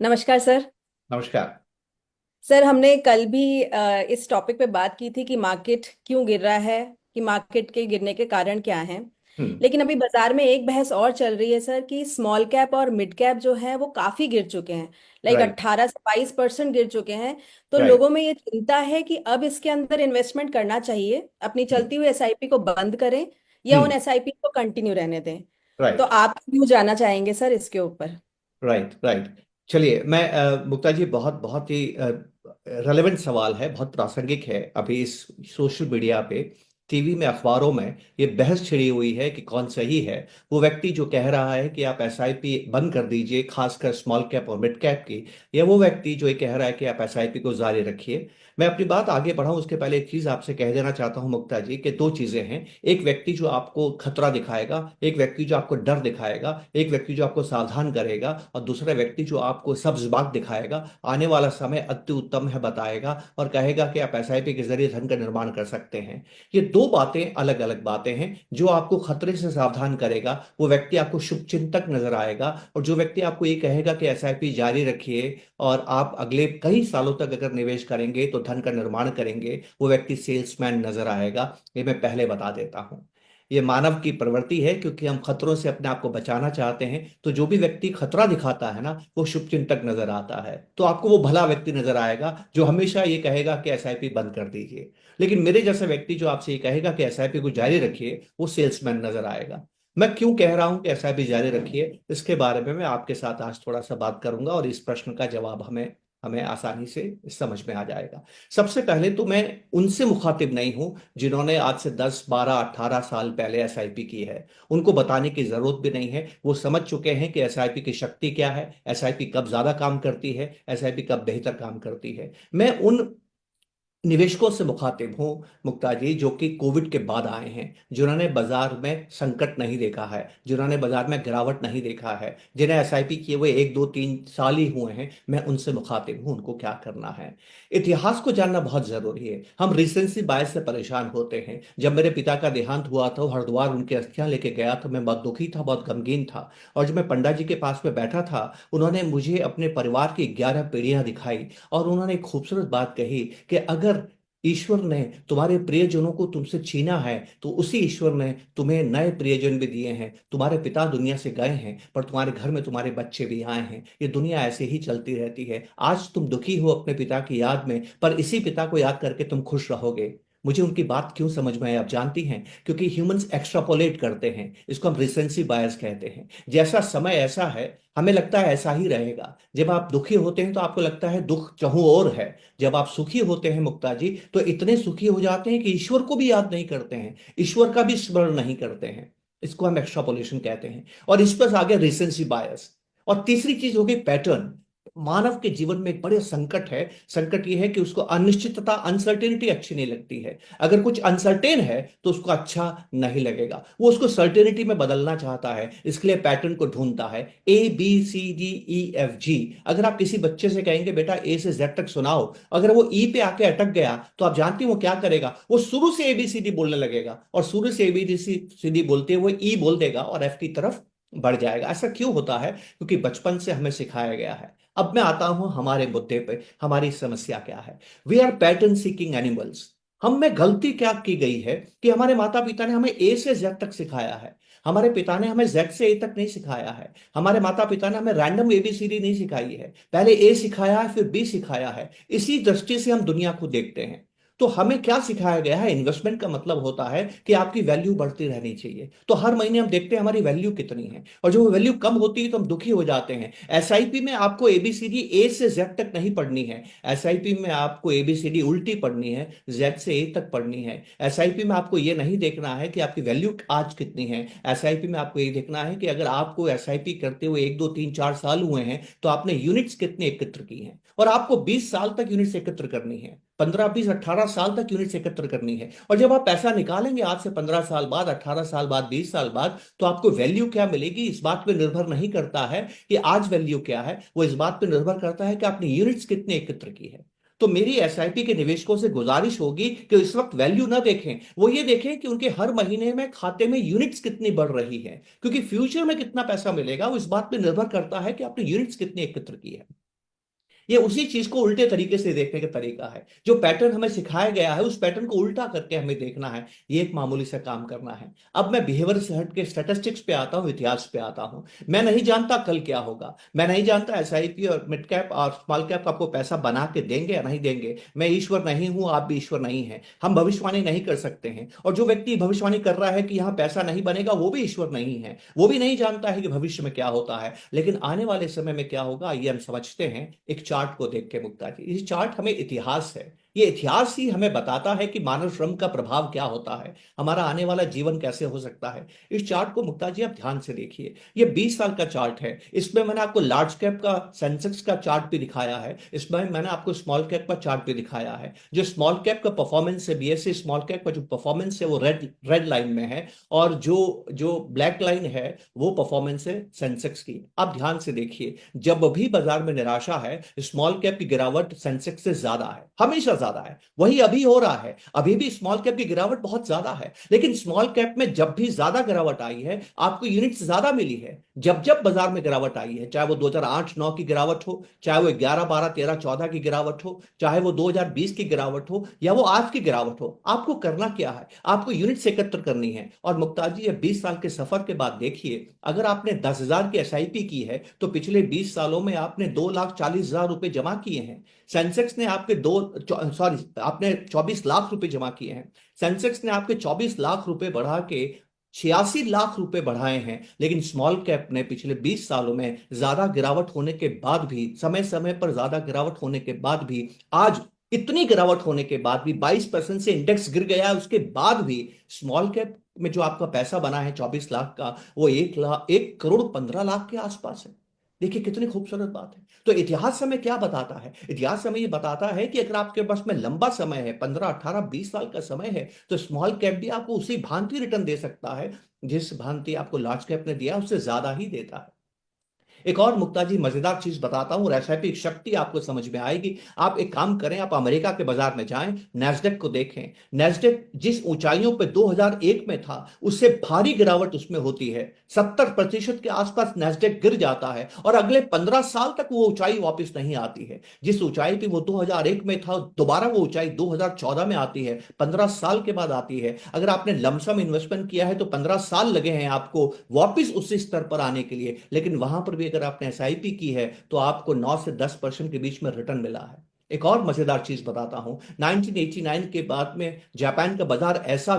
नमस्कार सर। नमस्कार। सर हमने कल भी इस टॉपिक पे बात की थी कि मार्केट क्यों गिर रहा है, कि मार्केट के गिरने के कारण क्या हैं। हम्म। लेकिन अभी बाजार में एक बहस और चल रही है सर कि स्मॉल कैप और मिड कैप जो है वो काफी गिर चुके हैं। Like right. 18 से 22% गिर चुके हैं। तो राइट। लोगों में ये चिंता है कि अब इसके अंदर इन्वेस्टमेंट करना चाहिए, अपनी हम्म। चलती हुई एसआईपी को बंद करें या उन हम्म। एसआईपी को कंटिन्यू रहने दें। तो राइट। आप क्यों जाना चाहेंगे सर इसके ऊपर? राइट। राइट। चलिए, मैं मुक्ता जी, बहुत बहुत ही रेलेवेंट सवाल है, बहुत प्रासंगिक है। अभी इस सोशल मीडिया पे, टीवी में, अखबारों में ये बहस छिड़ी हुई है कि कौन सही है। वो व्यक्ति जो कह रहा है कि आप एसआईपी बंद कर दीजिए, खासकर स्मॉल कैप और मिड कैप की, या वो व्यक्ति जो ये कह रहा है कि आप एसआईपी को जारी रखिए। मैं अपनी बात आगे बढ़ाऊं उसके पहले एक चीज आपसे कह देना चाहता हूं मुक्ता जी, कि दो चीजें हैं। एक व्यक्ति जो आपको खतरा दिखाएगा, एक व्यक्ति जो आपको डर दिखाएगा, एक व्यक्ति जो आपको सावधान करेगा, और दूसरा व्यक्ति जो आपको सब्ज बाग दिखाएगा, आने वाला समय अति उत्तम है बताएगा, और कहेगा कि आप एसआईपी के जरिए धन का निर्माण कर सकते हैं। ये दो बातें अलग अलग बातें हैं। जो आपको खतरे से सावधान करेगा वो व्यक्ति आपको शुभचिंतक नजर आएगा, और जो व्यक्ति आपको ये कहेगा कि एसआईपी जारी रखिए और आप अगले कई सालों तक अगर निवेश करेंगे तो धन का निर्माण करेंगे, वो व्यक्ति सेल्समैन नजर आएगा। ये मैं पहले बता देता हूं। ये मानव की प्रवृत्ति है, क्योंकि हम खतरों से अपने आप को बचाना चाहते हैं। तो जो भी व्यक्ति खतरा दिखाता है ना, वो शुभचिंतक नजर आता है। तो आपको वो भला व्यक्ति नजर आएगा जो हमेशा ये कहेगा कि एसआईपी बंद कर दीजिए। लेकिन मेरे जैसा व्यक्ति जो आपसे ये कहेगा कि एसआईपी को जारी रखिए, वो सेल्समैन नजर आएगा। मैं क्यों कह रहा हूं कि एसआईपी जारी रखिए, इसके बारे में मैं आपके साथ आज थोड़ा सा बात करूंगा, और इस प्रश्न का जवाब हमें हमें आसानी से समझ में आ जाएगा। सबसे पहले तो मैं उनसे मुखातिब नहीं हूं जिन्होंने आज से 10 12 18 साल पहले एसआईपी की है। उनको बताने की जरूरत भी नहीं है। वो समझ चुके हैं कि एसआईपी की शक्ति क्या है, एसआईपी कब ज्यादा काम करती है, एसआईपी कब बेहतर काम करती है। मैं उन निवेशकों से मुखातिब हूं मुक्ता जी, जो कि कोविड के बाद आए हैं, जिन्होंने बाजार में संकट नहीं देखा है, जिन्होंने बाजार में गिरावट नहीं देखा है, जिन्हें एसआईपी किए हुए 1 2 3 साल ही हुए हैं। मैं उनसे मुखातिब हूं, उनको क्या करना है। इतिहास को जानना बहुत जरूरी है। हम रिसेंसी बायस से परेशान होते हैं। जब मेरे पिता का देहांत हुआ था, हरिद्वार उनकी अस्थियां लेके गया था, मैं बहुत दुखी था, बहुत गमगीन था। और जब मैं पंडा जी के पास में बैठा था, उन्होंने मुझे अपने परिवार की 11 पीढ़ियां दिखाई, और उन्होंने एक खूबसूरत बात कही कि अगर ईश्वर ने तुम्हारे प्रियजनों को तुमसे छीना है, तो उसी ईश्वर ने तुम्हें नए प्रियजन भी दिए हैं। तुम्हारे पिता दुनिया से गए हैं, पर तुम्हारे घर में तुम्हारे बच्चे भी आए हैं। ये दुनिया ऐसे ही चलती रहती है। आज तुम दुखी हो अपने पिता की याद में, पर इसी पिता को याद करके तुम खुश रहोगे। मुझे उनकी बात क्यों समझ में आई आप जानती हैं? क्योंकि ह्यूमंस एक्स्ट्रापोलेट करते हैं। इसको हम रिसेंसी बायस कहते हैं। जैसा समय ऐसा है, हमें लगता है ऐसा ही रहेगा। जब आप दुखी होते हैं तो आपको लगता है दुख कहीं और है। जब आप सुखी होते हैं मुक्ता जी, तो इतने सुखी हो जाते हैं कि ईश्वर को भी याद नहीं करते हैं, ईश्वर का भी स्मरण नहीं करते हैं। इसको हम एक्स्ट्रापोलेशन कहते हैं। और इस पर आ गया रिसेंसी बायस। और तीसरी चीज हो गई पैटर्न। मानव के जीवन में एक बड़े संकट है। संकट यह है कि उसको अनिश्चितता, अनसर्टेनिटी अच्छी नहीं लगती है। अगर कुछ अनसर्टेन है तो उसको अच्छा नहीं लगेगा, वो उसको सर्टेनिटी में बदलना चाहता है, इसके लिए पैटर्न को ढूंढता है। ABCDEFG। अगर आप किसी बच्चे से कहेंगे बेटा ए से जेड तक सुनाओ, अगर वो ई पे आके अटक गया, तो आप जानते हैं वो क्या करेगा? वो शुरू से ABCD बोलने लगेगा, और शुरू से ABCD बोलते हुए ई बोल देगा और एफ की तरफ बढ़ जाएगा। ऐसा क्यों होता है? क्योंकि बचपन से हमें सिखाया गया है। अब मैं आता हूं हमारे मुद्दे पे, हमारी समस्या क्या है। We are pattern seeking animals. हम में गलती क्या की गई है कि हमारे माता पिता ने हमें ए से जेड तक सिखाया है। हमारे पिता ने हमें जेड से ए तक नहीं सिखाया है। हमारे माता पिता ने हमें रैंडम ABCD नहीं सिखाई है, पहले ए सिखाया है, फिर बी सिखाया है। इसी दृष्टि से हम दुनिया को देखते हैं। तो हमें क्या सिखाया गया है? इन्वेस्टमेंट का मतलब होता है कि आपकी वैल्यू बढ़ती रहनी चाहिए। तो हर महीने हम देखते हैं हमारी वैल्यू कितनी है, और जो वैल्यू कम होती है तो हम दुखी हो जाते हैं। एसआईपी में आपको ABCD ए से जेड तक नहीं पढ़नी है। एसआईपी में आपको ABCD उल्टी पढ़नी है, जेड से ए तक पढ़नी है। एसआईपी में आपको यह नहीं देखना है कि आपकी वैल्यू आज कितनी है। एसआईपी में आपको ये देखना है कि अगर आपको एसआईपी करते हुए 1 2 3 4 साल हुए हैं, तो आपने यूनिट्स कितने एकत्र की हैं। और आपको 20 साल तक यूनिट्स एकत्र करनी है, 15 20 18 साल तक यूनिट्स एकत्र करनी है। और जब आप पैसा निकालेंगे आज से 15 साल बाद, 18 साल बाद, 20 साल बाद, तो आपको वैल्यू क्या मिलेगी इस बात पे निर्भर नहीं करता है कि आज वैल्यू क्या है। वो इस बात पे निर्भर करता है कि आपने यूनिट्स कितने एकत्र की है। तो मेरी एसआईपी के निवेशकों से गुजारिश होगी कि इस वक्त वैल्यू ना देखें, वो ये देखें कि उनके हर महीने में खाते में यूनिट्स कितनी बढ़ रही है। क्योंकि फ्यूचर में कितना पैसा मिलेगा वो इस बात पे निर्भर करता है कि आपने यूनिट्स कितनी एकत्र की है। ये उसी चीज को उल्टे तरीके से देखने का तरीका है। जो पैटर्न हमें सिखाया गया है उस पैटर्न को उल्टा करके हमें देखना है, ये एक मामूली सा काम करना है। अब मैं बिहेवियर से हट के स्टैटिस्टिक्स पे आता हूँ, इतिहास पे आता हूँ। मैं नहीं जानता कल क्या होगा, मैं नहीं जानता एसआईपी और मिड कैप और स्मॉल कैप आपको पैसा बना के देंगे या नहीं देंगे। मैं ईश्वर नहीं हूं, आप भी ईश्वर नहीं हैं, हम भविष्यवाणी नहीं कर सकते हैं। और जो व्यक्ति भविष्यवाणी कर रहा है कि यहाँ पैसा नहीं बनेगा, वो भी ईश्वर नहीं है, वो भी नहीं जानता है कि भविष्य में क्या होता है। लेकिन आने वाले समय में क्या होगा ये हम समझते हैं एक चार्ट को देख के। मुक्ता जी, ये चार्ट हमें इतिहास है, ये इतिहास ही हमें बताता है कि मानव श्रम का प्रभाव क्या होता है, हमारा आने वाला जीवन कैसे हो सकता है। इस चार्ट को मुक्ता जी आप ध्यान से देखिए, ये 20 साल का चार्ट है। इसमें मैंने आपको लार्ज कैप का सेंसेक्स का चार्ट भी दिखाया है, इसमें मैंने आपको स्मॉल कैप का चार्ट भी दिखाया है। जो स्मॉल कैप का परफॉर्मेंस है, बीएससी स्मॉल कैप का जो परफॉर्मेंस है वो रेड रेड लाइन में है, और जो जो ब्लैक लाइन है वो परफॉर्मेंस है सेंसेक्स की। आप ध्यान से देखिए, जब भी बाजार में निराशा है, स्मॉल कैप की गिरावट सेंसेक्स से ज्यादा है, हमेशा ज्यादा है। वही अभी हो रहा है, अभी भी स्मॉल कैप की गिरावट बहुत ज्यादा है। लेकिन स्मॉल कैप में जब भी ज्यादा गिरावट आई है, आपको यूनिट्स ज्यादा मिली है। जब जब बाजार में गिरावट आई है, चाहे वो 2008-9 की गिरावट हो, चाहे वो 11-12-13-14 की गिरावट हो, चाहे वो 2020 की गिरावट हो, या वो आज की गिरावट हो, आपको करना क्या है? आपको यूनिट्स एकत्र करनी है। और मुक्ताज जी, ये 20 साल के सफर के बाद देखिए, अगर आपने 10,000 की एसआईपी की है तो पिछले 20 सालों में आपने 2,40,000 रुपए जमा किए हैं। सेंसेक्स ने आपके दो सॉरी आपने 24 लाख रुपए जमा किए हैं। सेंसेक्स ने आपके 24 लाख रुपए बढ़ा के 86 लाख रुपए बढ़ाए हैं। लेकिन स्मॉल कैप ने पिछले 20 सालों में ज्यादा गिरावट होने के बाद भी, समय समय पर ज्यादा गिरावट होने के बाद भी, आज इतनी गिरावट होने के बाद भी 22% से इंडेक्स गिर गया है, उसके बाद भी स्मॉल कैप में जो आपका पैसा बना है 24 लाख का, वो 1,15 लाख के आसपास है। देखिए कितनी खूबसूरत बात है। तो इतिहास हमें क्या बताता है? इतिहास हमें ये बताता है कि अगर आपके पास में लंबा समय है, 15-18-20 साल का समय है, तो स्मॉल कैप भी आपको उसी भांति रिटर्न दे सकता है जिस भांति आपको लार्ज कैप ने दिया, उससे ज्यादा ही देता है। एक और मुक्ता जी मजेदार चीज बताता हूं, और एसआईपी की शक्ति आपको समझ में आएगी। आप एक काम करें, आप अमेरिका के बाजार में जाएं, नेस्डेक को देखें। नेस्डेक जिस ऊंचाइयों पे 2001 में था, उससे भारी गिरावट उसमें होती है। 70% के आसपास नेस्डेक गिर जाता है, और अगले 15 साल तक वो ऊंचाई वापस नहीं आती है। जिस ऊंचाई पे वो 2001 में था, दोबारा वो ऊंचाई 2014 में आती है, 15 साल के बाद आती है। अगर आपने लमसम इन्वेस्टमेंट किया है तो 15 साल लगे हैं आपको वापस उस स्तर पर आने के लिए। लेकिन वहां पर भी अगर आपने एसआईपी की है तो आपको 9 से 10% के बीच में रिटर्न मिला है। एक और मजेदार चीज बताता हूं, 1989 के बाद में जापान का बाजार ऐसा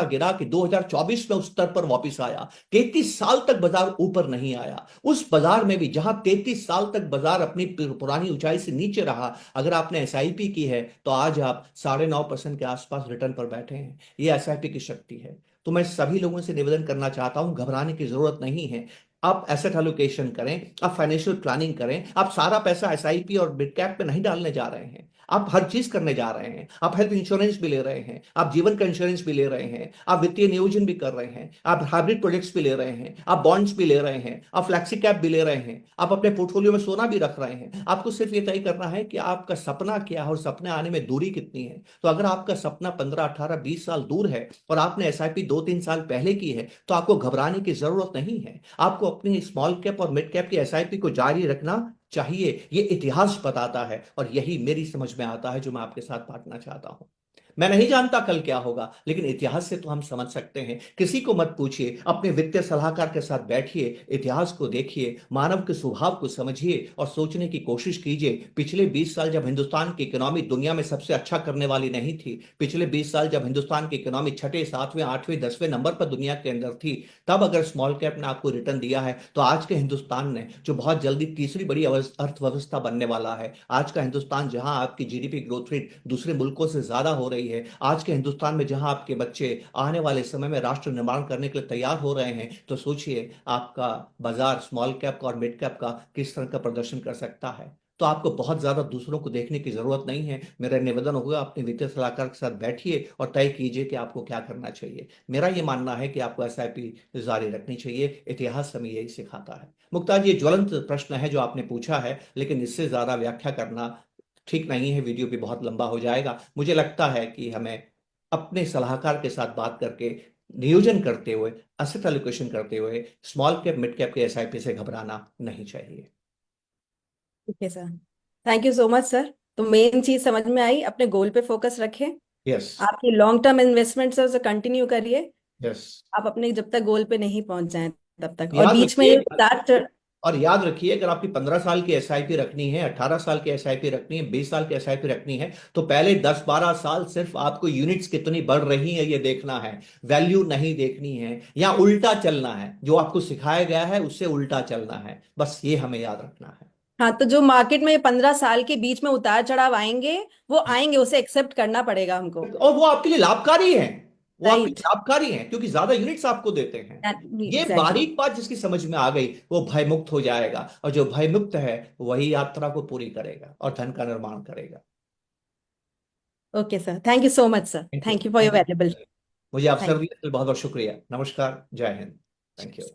गिरा कि 2024 में उस स्तर पर वापस आया। 33 साल तक बाजार ऊपर नहीं आया। उस बाजार में भी जहां 33 साल तक बाजार अपनी पुरानी ऊंचाई से नीचे रहा, अगर आपने एसआईपी की है तो आज आप 9.5% के आसपास रिटर्न पर बैठे हैं। ये एसआईपी की शक्ति है। तो मैं सभी लोगों से निवेदन करना चाहता हूं, घबराने की जरूरत नहीं है। आप एसेट एलोकेशन करें, आप फाइनेंशियल प्लानिंग करें। आप सारा पैसा एसआईपी और मिड कैप पे नहीं डालने जा रहे हैं, आप हर चीज करने जा रहे हैं। आप हेल्थ इंश्योरेंस भी ले रहे हैं, आप जीवन का इंश्योरेंस भी ले रहे हैं, आप वित्तीय नियोजन भी कर रहे हैं, आप हाइब्रिड प्रोजेक्ट्स भी ले रहे हैं, आप बॉन्ड्स भी ले रहे हैं, आप फ्लैक्सी कैप भी ले रहे हैं, आप अपने पोर्टफोलियो में सोना भी रख रहे हैं। आपको सिर्फ ये तय करना है कि आपका सपना क्या है और सपने आने में दूरी कितनी है। तो अगर आपका सपना 15-18-20 साल दूर है और आपने एसआईपी 2-3 साल पहले की है, तो आपको घबराने की जरूरत नहीं है। आपको अपनी स्मॉल कैप और मिड कैप की एसआईपी को जारी रखना चाहिए। ये इतिहास बताता है, और यही मेरी समझ में आता है जो मैं आपके साथ बांटना चाहता हूं। मैं नहीं जानता कल क्या होगा, लेकिन इतिहास से तो हम समझ सकते हैं। किसी को मत पूछिए, अपने वित्तीय सलाहकार के साथ बैठिए, इतिहास को देखिए, मानव के स्वभाव को समझिए और सोचने की कोशिश कीजिए। पिछले 20 साल जब हिंदुस्तान की इकोनॉमी दुनिया में सबसे अच्छा करने वाली नहीं थी, पिछले 20 साल जब हिंदुस्तान की इकोनॉमी छठे, सातवें, आठवें, 10वें नंबर पर दुनिया के अंदर थी, तब अगर स्मॉल कैप ने आपको रिटर्न दिया है, तो आज के हिंदुस्तान ने, जो बहुत जल्दी तीसरी बड़ी अर्थव्यवस्था बनने वाला है, आज का हिंदुस्तान जहां आपकी जीडीपी ग्रोथ रेट दूसरे मुल्कों से ज्यादा हो रही है, आज के हिंदुस्तान में जहां आपके बच्चे आने वाले समय में राष्ट्र निर्माण करने के लिए तैयार हो रहे हैं, तो सोचिए आपका बाजार स्मॉल कैप का और मिड कैप का किस तरह का प्रदर्शन कर सकता है। तो आपको बहुत ज्यादा दूसरों को देखने की जरूरत नहीं है। मेरा निवेदन होगा, अपने वित्तीय सलाहकार के साथ बैठिए और तय कीजिए कि आपको क्या करना चाहिए। मेरा ये मानना है कि आपको एसआईपी जारी रखनी चाहिए, इतिहास हमें यही सिखाता है। मुक्ताज, ये ज्वलंत प्रश्न है जो आपने पूछा है, लेकिन इससे ज्यादा व्याख्या करना ठीक नहीं है, वीडियो भी बहुत लंबा हो जाएगा। मुझे लगता है कि हमें अपने सलाहकार के साथ बात करके, नियोजन करते हुए, एसेट एलोकेशन करते हुए स्मॉल कैप मिड कैप के एसआईपी से घबराना नहीं चाहिए। ठीक है sir. Thank you so much sir. तो मेन चीज समझ में आई, अपने गोल पे फोकस रखें। यस। आपकी लॉन्ग टर्म इन्वेस्टमेंट से उसे कंटिन्यू करिए। यस। आप अपने जब तक गोल पे नहीं पहुंच जाएं तब तक, और याद बीच में रखिए। ये उतार और याद रखिए, अगर आपकी 15 साल की एसआईपी रखनी है, 18 साल की एसआईपी रखनी है, 20 साल की एसआईपी रखनी है, तो पहले 10-12 साल सिर्फ आपको यूनिट्स कितनी बढ़ रही है ये देखना है। वैल्यू नहीं देखनी है, या उल्टा चलना है, जो आपको सिखाया गया है उससे उल्टा चलना है, बस ये हमें याद रखना है। हाँ, तो जो मार्केट में 15 साल के बीच में उतार चढ़ाव आएंगे, वो आएंगे, उसे एक्सेप्ट करना पड़ेगा हमको। और वो आपके लिए लाभकारी है। वो आपके राइट। लिए लाभकारी है क्योंकि ज्यादा यूनिट्स आपको देते हैं। ये एग्जैक्टली। बारीक बात जिसकी समझ में आ गई, वो भय मुक्त हो जाएगा, और जो भय मुक्त है वही यात्रा को पूरी करेगा और धन का निर्माण करेगा। Okay sir, thank you so much sir, thank you, thank you for your thank valuable. You. मुझे अवसर थैंक दिया, बहुत बहुत शुक्रिया। नमस्कार, जय हिंद। Thank you.